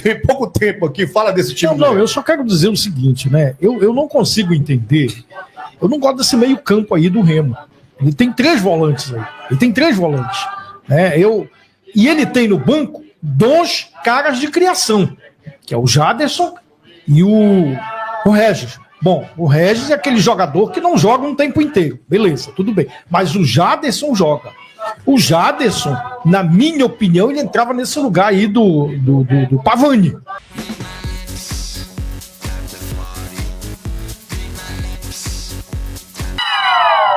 tem pouco tempo aqui, fala desse time. Não, eu só quero dizer o seguinte, né? Eu não consigo entender, eu não gosto desse meio campo aí do Remo. Ele tem 3 volantes aí, né? E ele tem no banco 2 caras de criação, que é o Jaderson e o Regis. Bom, o Regis é aquele jogador que não joga um tempo inteiro, beleza, tudo bem, mas o Jaderson joga. O Jaderson, na minha opinião, ele entrava nesse lugar aí do Pavani.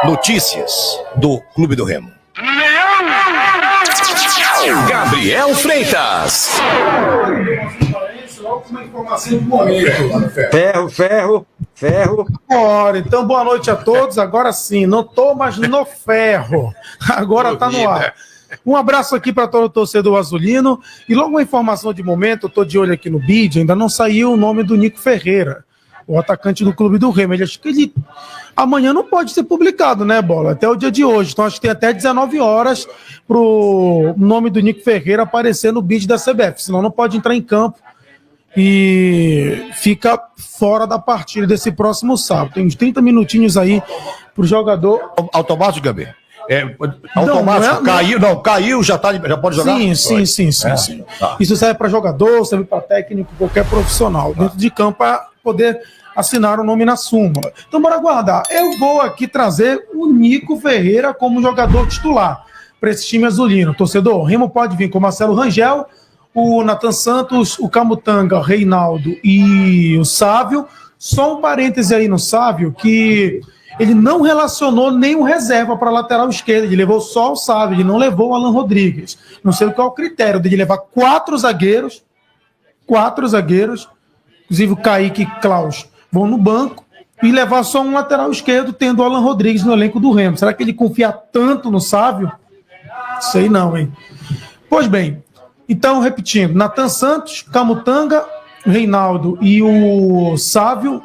Notícias do Clube do Remo. Gabriel Freitas. Uma informação de momento. Ferro. Ora, então boa noite a todos. Agora sim, não tô mais no ferro. Agora tá no ar. Um abraço aqui para todo o torcedor azulino. E logo uma informação de momento, eu tô de olho aqui no bid, ainda não saiu o nome do Nico Ferreira, o atacante do Clube do Remo. Acho que ele amanhã não pode ser publicado, né, Bola? Até o dia de hoje. Então acho que tem até 19 horas pro nome do Nico Ferreira aparecer no bid da CBF. Senão não pode entrar em campo e fica fora da partida desse próximo sábado. Tem uns 30 minutinhos aí pro jogador. Automático, Gabi? Automático? Caiu, já pode jogar? Sim. Tá. Isso serve para jogador, serve para técnico, qualquer profissional dentro de campo para poder assinar o nome na súmula. Então bora aguardar. Eu vou aqui trazer o Nico Ferreira como jogador titular para esse time azulino. Torcedor, o Remo pode vir com Marcelo Rangel, o Nathan Santos, o Camutanga, o Reinaldo e o Sávio. Só um parêntese aí no Sávio, que ele não relacionou nenhum reserva para a lateral esquerda, ele levou só o Sávio, ele não levou o Alan Rodrigues. Não sei qual é o critério de levar 4 zagueiros, inclusive o Kaique e Klaus vão no banco, e levar só um lateral esquerdo, tendo o Alan Rodrigues no elenco do Remo. Será que ele confia tanto no Sávio? Sei não, hein? Pois bem, então, repetindo, Nathan Santos, Camutanga, Reinaldo e o Sávio,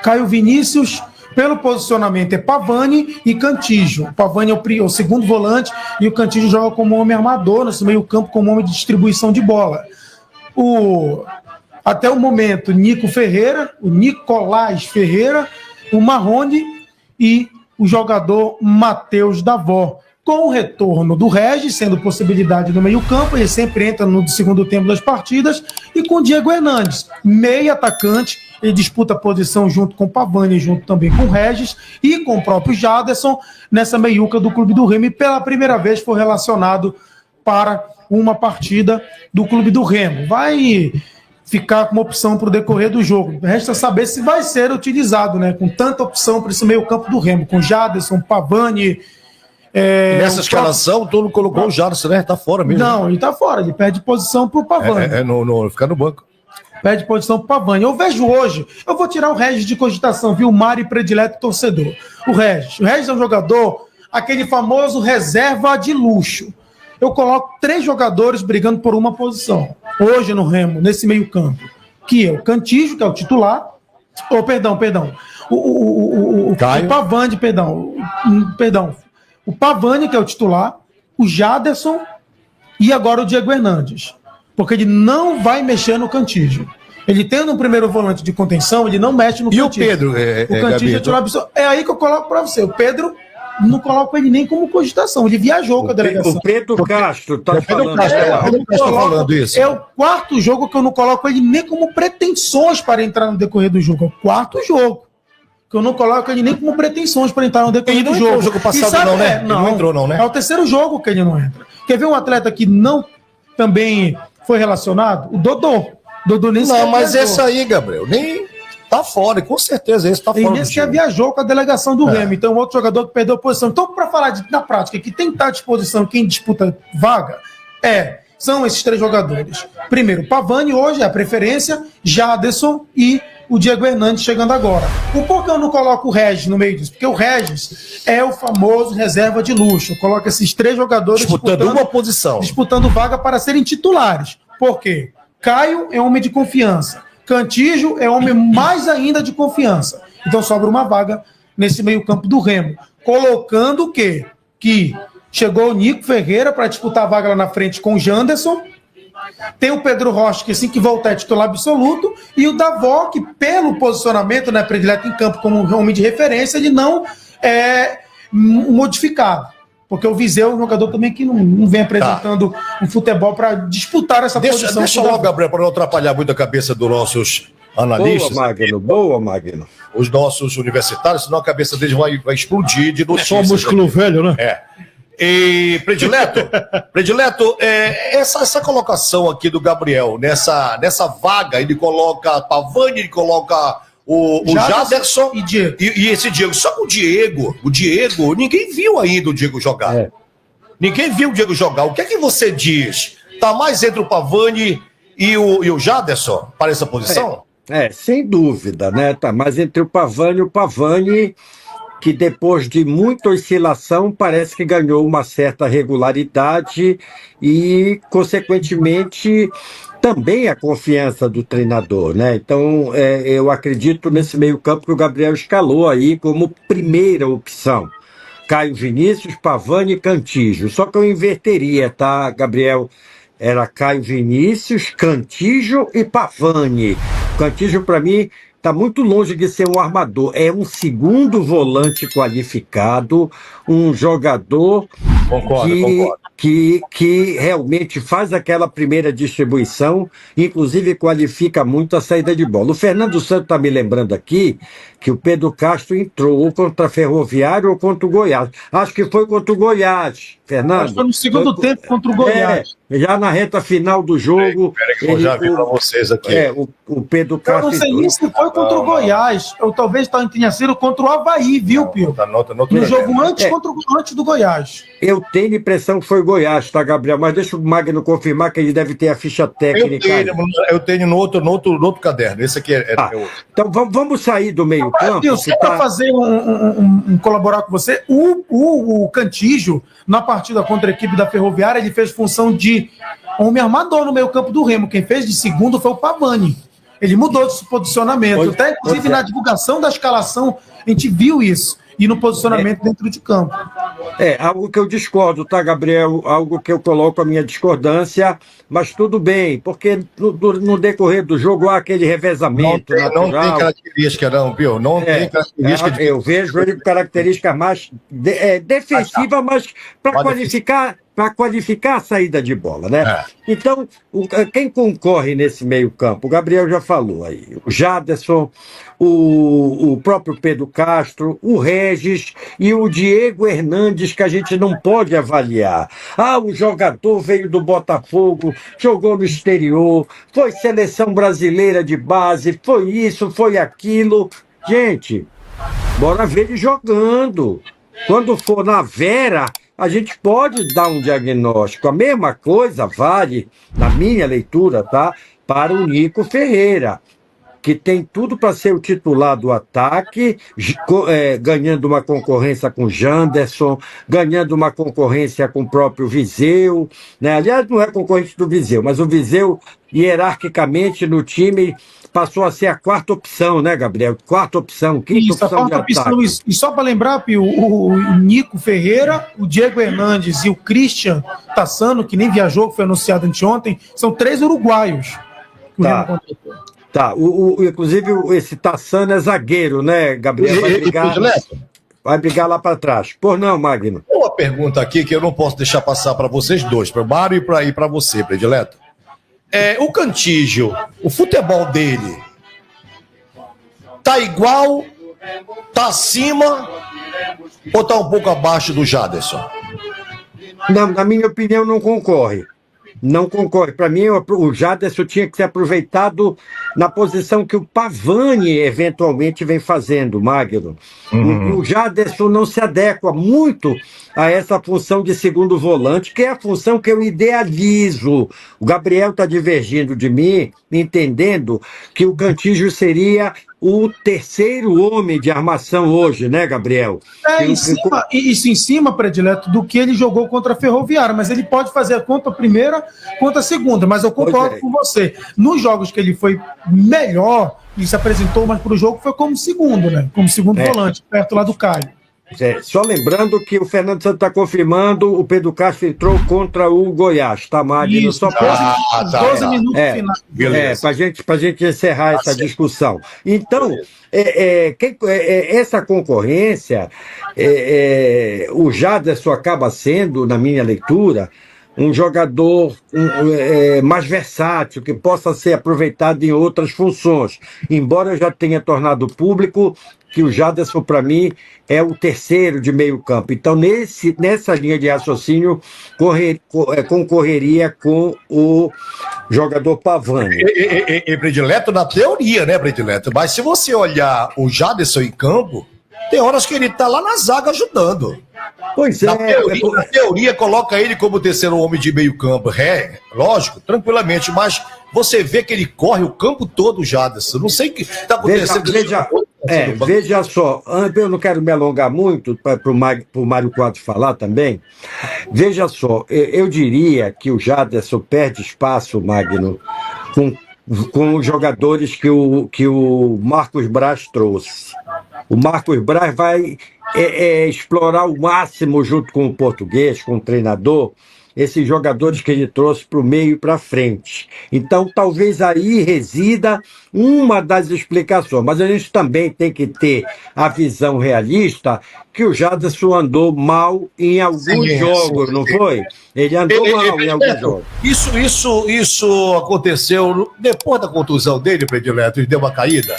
Caio Vinícius, pelo posicionamento é Pavani e Cantígio. O Pavani é o segundo volante e o Cantígio joga como homem armador, nesse meio campo como homem de distribuição de bola. Até o momento, Nico Ferreira, o Nicolás Ferreira, o Marrone e o jogador Matheus Davó. Com o retorno do Regis, sendo possibilidade no meio-campo, ele sempre entra no segundo tempo das partidas, e com o Diego Hernandes, meio atacante, ele disputa a posição junto com o Pavani, junto também com o Regis e com o próprio Jaderson, nessa meiuca do Clube do Remo, e pela primeira vez foi relacionado para uma partida do Clube do Remo. Vai ficar como opção para o decorrer do jogo. Resta saber se vai ser utilizado, né? Com tanta opção para esse meio-campo do Remo, com Jaderson, Pavani. Nessa escalação, tu não colocou o Jaderson, né? Tá fora mesmo. Não, ele tá fora, ele perde posição pro Pavani. Ficar no banco. Perde posição pro Pavani. Eu vejo hoje, eu vou tirar o Regis de cogitação, viu? Mari predileto torcedor. O Regis é um jogador, aquele famoso reserva de luxo. Eu coloco 3 jogadores brigando por uma posição. Hoje no Remo, nesse meio campo. Que é o Cantígio, que é o titular. O Pavani, perdão. O Pavani, que é o titular, o Jaderson e agora o Diego Hernandes. Porque ele não vai mexer no Cantígio. Ele tendo um primeiro volante de contenção, ele não mexe no Cantígio. E o Pedro? O Cantígio é titular absoluto. É aí que eu coloco para você. O Pedro, não coloco ele nem como cogitação. Ele viajou com a delegação. O Pedro Castro tá falando isso. É o 4º jogo que eu não coloco ele nem como pretensões para entrar no decorrer do jogo. É o 4º jogo que eu não coloco ele nem como pretensões para entrar no decorrer do jogo. O jogo passado sabe, não, né? Não entrou, não, né? É o 3º jogo que ele não entra. Quer ver um atleta que não também foi relacionado? O Dodô. Dodô nem não, mas esse aí, Gabriel, nem tá fora, com certeza esse tá fora. Ele que viajou com a delegação do Remo, então outro jogador que perdeu posição. Então, para falar na prática, que tem que estar à disposição quem disputa vaga, são esses 3 jogadores. Primeiro, Pavani hoje é a preferência, Jaderson e o Diego Hernandes chegando agora. Por que eu não coloco o Regis no meio disso? Porque o Regis é o famoso reserva de luxo. Eu coloco esses 3 jogadores disputando uma posição. Disputando vaga para serem titulares. Por quê? Caio é homem de confiança. Cantígio é homem mais ainda de confiança. Então sobra uma vaga nesse meio campo do Remo. Colocando o quê? Que chegou o Nico Ferreira para disputar a vaga lá na frente com o Janderson Tem o Pedro Rocha, que assim que voltar é titular absoluto, e o Davó, que pelo posicionamento, né, predileto em campo como um homem de referência, ele não é modificado. Porque o Viseu é um jogador também que não vem apresentando um futebol para disputar essa posição. Deixa logo, Gabriel, para não atrapalhar muito a cabeça dos nossos analistas. Boa, Magno. Os nossos universitários, senão a cabeça deles vai explodir de notícias. Só músculo velho, né? É. E, Predileto, essa colocação aqui do Gabriel, nessa vaga, ele coloca Pavani, ele coloca o Jaderson e esse Diego. Só que o Diego, ninguém viu ainda o Diego jogar. Ninguém viu o Diego jogar. O que é que você diz? Tá mais entre o Pavani e o Jaderson para essa posição? Sem dúvida, né? Tá mais entre o Pavani, que depois de muita oscilação parece que ganhou uma certa regularidade e, consequentemente, também a confiança do treinador, né? Então, eu acredito nesse meio-campo que o Gabriel escalou aí como primeira opção. Caio Vinícius, Pavani e Cantígio. Só que eu inverteria, tá, Gabriel? Era Caio Vinícius, Cantígio e Pavani. Cantígio, para mim, está muito longe de ser um armador. É um segundo volante qualificado, um jogador que realmente faz aquela primeira distribuição, inclusive qualifica muito a saída de bola. O Fernando Santos está me lembrando aqui que o Pedro Castro entrou ou contra a Ferroviária ou contra o Goiás. Acho que foi contra o Goiás, Fernando. Acho que foi no segundo tempo contra o Goiás. Já na reta final do jogo. Espera que eu já vi para vocês aqui. O Pedro Castro. Eu não sei nem se foi contra o Goiás. Eu talvez tenha sido contra o Avaí, viu, Pio? No jogo antes do Goiás. Eu tenho a impressão que foi Goiás, tá, Gabriel? Mas deixa o Magno confirmar que ele deve ter a ficha técnica. Eu tenho no outro caderno. Esse aqui Então vamos sair do meio campo. Só para fazer colaborar com você, o Cantígio, na partida contra a equipe da Ferroviária, ele fez função de homem armador no meio campo do Remo. Quem fez de segundo foi o Pavani. Ele mudou de posicionamento. Até, inclusive, na divulgação da escalação, a gente viu isso. E no posicionamento dentro de campo. Algo que eu discordo, tá, Gabriel? Algo que eu coloco a minha discordância, mas tudo bem, porque no decorrer do jogo há aquele revezamento natural. Não tem característica, não, Pio. Não tem característica. Eu vejo ele com característica mais defensiva, mas para qualificar a saída de bola, né? Então, quem concorre nesse meio campo? O Gabriel já falou aí. O Jaderson, o próprio Pedro Castro, o Regis e o Diego Hernandes, que a gente não pode avaliar. O jogador veio do Botafogo, jogou no exterior, foi seleção brasileira de base, foi isso, foi aquilo. Gente, bora ver ele jogando. Quando for na Vera, a gente pode dar um diagnóstico. A mesma coisa vale, na minha leitura, tá, para o Nico Ferreira, que tem tudo para ser o titular do ataque, ganhando uma concorrência com o Janderson, ganhando uma concorrência com o próprio Viseu, né? Aliás, não é concorrente do Viseu, mas o Viseu, hierarquicamente, no time, passou a ser a quarta opção, né, Gabriel? Quinta opção de ataque. E só para lembrar, Pio, o Nico Ferreira, o Diego Hernandes e o Christian Tassano, que nem viajou, que foi anunciado anteontem, são 3 uruguaios. Inclusive esse Tassano é zagueiro, né, Gabriel? Vai brigar lá para trás. Por não, Magno? Uma pergunta aqui que eu não posso deixar passar para vocês dois, para o Mário e para você, Predileto. O Cantígio, o futebol dele tá igual, tá acima ou tá um pouco abaixo do Jaderson? Não, na minha opinião, não concorre. Não concorre. Para mim, o Jaderson tinha que ser aproveitado na posição que o Pavani eventualmente vem fazendo, Magno. O Jaderson não se adequa muito a essa função de segundo volante, que é a função que eu idealizo. O Gabriel está divergindo de mim, entendendo que o Cantígio seria o terceiro homem de armação hoje, né, Gabriel? Isso em cima, Predileto, do que ele jogou contra a Ferroviária, mas ele pode fazer a conta primeira, conta segunda, mas eu concordo com você. Nos jogos que ele foi melhor, ele se apresentou mais para o jogo, foi como segundo, né? Como segundo volante, perto lá do Caio. Só lembrando que o Fernando Santos está confirmando, o Pedro Castro entrou contra o Goiás, tá, Magno? Isso, Só para 12 minutos finais. para a gente encerrar essa discussão. Então, essa concorrência, o Jaderson acaba sendo, na minha leitura, um jogador mais versátil, que possa ser aproveitado em outras funções. Embora eu já tenha tornado público que o Jaderson, para mim, é o terceiro de meio campo. Então, nessa linha de raciocínio, concorreria com o jogador Pavani. Predileto na teoria, né, Predileto? Mas se você olhar o Jaderson em campo, tem horas que ele tá lá na zaga ajudando. Pois Na teoria, coloca ele como terceiro homem de meio campo. Lógico, tranquilamente, mas você vê que ele corre o campo todo, Jaderson. Não sei o que está acontecendo. Veja só, eu não quero me alongar muito para o Mário Quadros falar também. Veja só, eu diria que o Jaderson perde espaço, Magno, com os jogadores que o Marcos Braz trouxe. O Marcos Braz vai explorar ao máximo, junto com o português, com o treinador, esses jogadores que ele trouxe para o meio e para frente. Então, talvez aí resida uma das explicações. Mas a gente também tem que ter a visão realista que o Jaderson andou mal em alguns jogos, não foi? Ele andou mal em alguns jogos. Isso aconteceu depois da contusão dele, Predileto, e deu uma caída?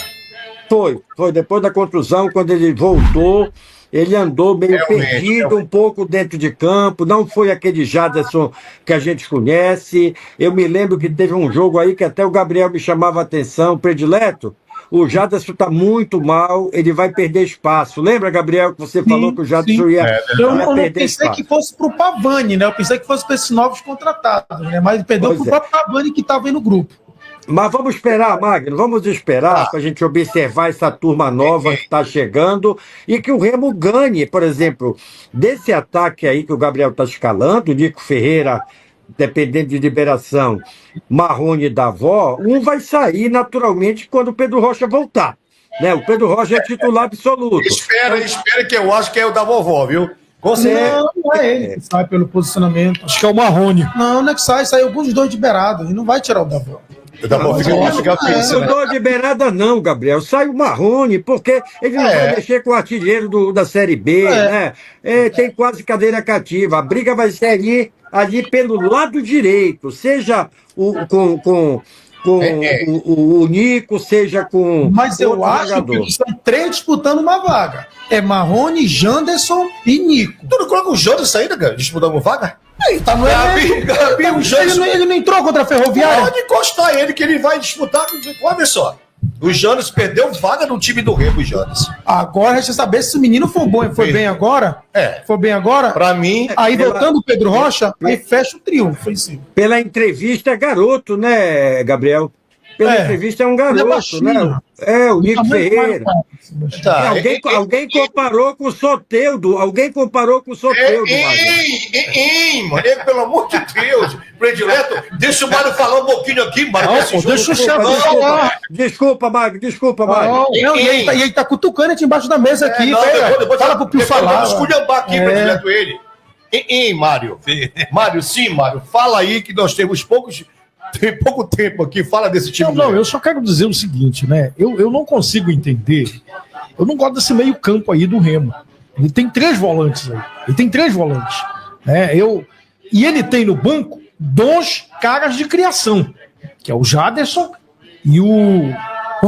Foi depois da contusão, quando ele voltou, ele andou meio perdido, um pouco dentro de campo, não foi aquele Jaderson que a gente conhece. Eu me lembro que teve um jogo aí que até o Gabriel me chamava a atenção, Predileto, o Jaderson está muito mal, ele vai perder espaço. Lembra, Gabriel, que você falou que o Jaderson ia perder espaço? Eu não pensei que fosse para o Pavani, né? Eu pensei que fosse para esses novos contratados, né? Mas ele perdeu para o próprio Pavani que estava aí no grupo. Mas vamos esperar, Magno, vamos esperar para a gente observar essa turma nova que está chegando e que o Remo ganhe, por exemplo, desse ataque aí que o Gabriel está escalando, o Nico Ferreira, dependendo de liberação, Marrone e Davó, um vai sair naturalmente quando o Pedro Rocha voltar. Né? O Pedro Rocha é titular absoluto. Espera que eu acho que é o da vovó, viu? Não é ele que sai pelo posicionamento. Acho que é o Marrone. Não é que sai alguns dos dois liberados. E não vai tirar o Davó. Não dou de beirada não, Gabriel. Sai o Marrone, porque ele não vai mexer com o artilheiro da Série B, né? Tem quase cadeira cativa. A briga vai ser ali pelo lado direito, seja com o Nico, seja com Mas eu acho que são três disputando uma vaga. É Marrone, Janderson e Nico. Tu não coloca o Janderson ainda, cara, disputando uma vaga? Ele tá no ele não entrou contra a Ferroviária? Pode encostar ele que ele vai disputar. Olha só. O Janderson perdeu vaga no time do Remo, o Janderson. Agora a gente saber se o menino foi bem agora. Foi bem agora. Pra mim. Aí voltando o Pedro Rocha, aí fecha o triunfo. Pela entrevista é garoto, né, Gabriel? Pela entrevista é um garoto, né? O Nico Ferreira. Alguém comparou com o Soteldo. Mano, pelo amor de Deus. Predileto, deixa o Mário falar um pouquinho aqui, Mário. Deixa o Xandão falar. Desculpa, Mário. E ele tá cutucando aqui embaixo da mesa aqui. Fala pro Pio falar. Vamos esculhambar aqui, Predileto, ele. Mário. Mário, fala aí que nós temos tem pouco tempo aqui, fala desse time. Não, eu só quero dizer o seguinte, né? Eu não consigo entender, eu não gosto desse meio campo aí do Remo. Ele tem três volantes aí. Né? E ele tem no banco dois caras de criação, que é o Jaderson e o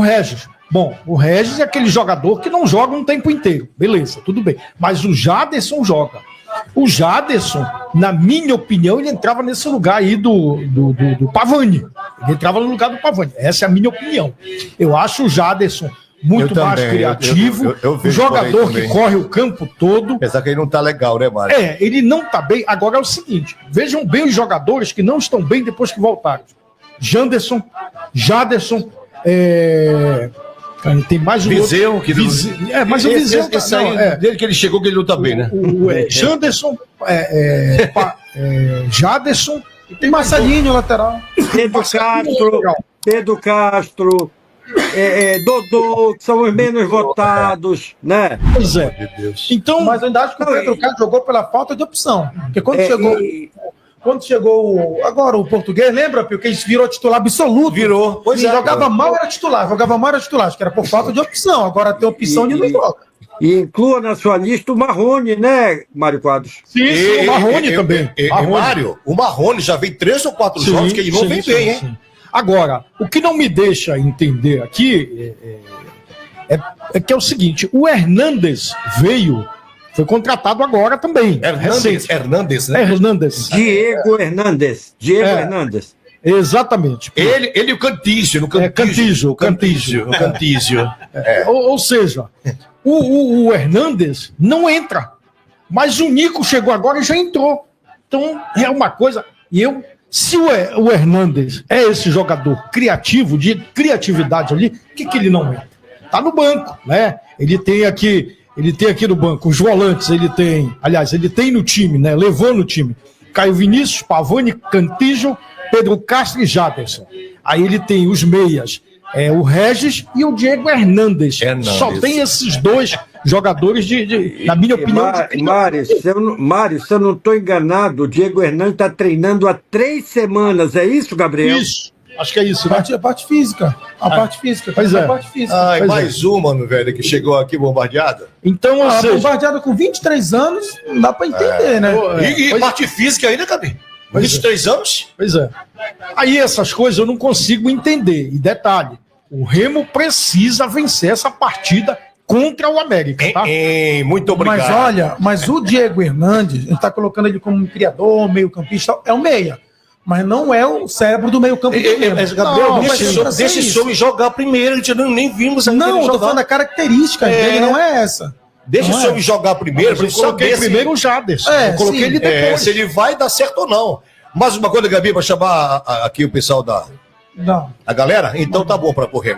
Regis. Bom, o Regis é aquele jogador que não joga um tempo inteiro. Beleza, tudo bem. Mas o Jaderson joga. O Jaderson, na minha opinião, ele entrava nesse lugar aí do Pavani. Ele entrava no lugar do Pavani. Essa é a minha opinião. Eu acho o Jaderson muito mais criativo. Um jogador que corre o campo todo. Apesar que ele não tá legal, né, Mário? Ele não tá bem. Agora é o seguinte, vejam bem os jogadores que não estão bem depois que voltaram. Janderson, Jaderson, tem mais um Viseu, outro. Mas o Viseu esse aí, desde que ele chegou que ele não tá bem, né? Janderson, Jaderson e tem Marcelinho lateral. Pedro Castro, Dodô, que são os menos votados, né? Pois é. Então, Mas eu ainda acho que o Pedro Carlos jogou pela falta de opção. Porque quando chegou agora o português, lembra, Pio, que ele virou titular absoluto? Virou. Pois E é. jogava mal, era titular. Acho que era por falta de opção. Agora tem opção de não joga. E inclua na sua lista o Marrone, né, Mário Quadros? sim, o Marrone também. Marrone. Mário, o Marrone já vem 3 ou 4 jogos que ele não vem bem, hein? sim. Agora, o que não me deixa entender aqui é que é o seguinte: o Hernandes foi contratado agora também. Hernandes, né? Hernandes. Diego Hernandes. Hernandes. Exatamente. Ele e o Cantígio. Cantígio. Ou seja, o Hernandes não entra. Mas o Nico chegou agora e já entrou. Então, é uma coisa. Se o Hernandes é esse jogador criativo, de criatividade ali, por que ele não entra? Tá no banco, né? Ele tem aqui no banco os volantes, ele tem no time, né? Levou no time Caio Vinícius, Pavani, Cantígio, Pedro Castro e Jaderson. Aí ele tem os meias, o Regis e o Diego Hernandes. Só tem esses dois jogadores na minha opinião. Mário, se eu não estou enganado, o Diego Hernandes está treinando há 3 semanas, é isso, Gabriel? Isso, acho que é isso, né? A parte física. Parte física. Pois é. A parte física. Mais uma, meu velho, que chegou aqui bombardeada. Então, ou seja, bombardeada com 23 anos, não dá pra entender, né? E parte física ainda, cadê? 23 anos? Pois é. Aí essas coisas eu não consigo entender. E detalhe, o Remo precisa vencer essa partida contra o América, tá? Muito obrigado. Mas o Diego Hernandes, a gente tá colocando ele como um criador, meio campista, é o meia. Mas não é o cérebro do meio campo. Gabriel, deixa esse homem jogar primeiro, a gente nem vimos ainda. Não, eu tô falando da característica dele, não é essa. Deixa esse homem jogar primeiro, pra eu coloquei primeiro o Jaderson. Eu coloquei ele depois. Se ele vai dar certo ou não. Mais uma coisa, Gabi, para chamar aqui o pessoal da galera? Então tá bom para correr.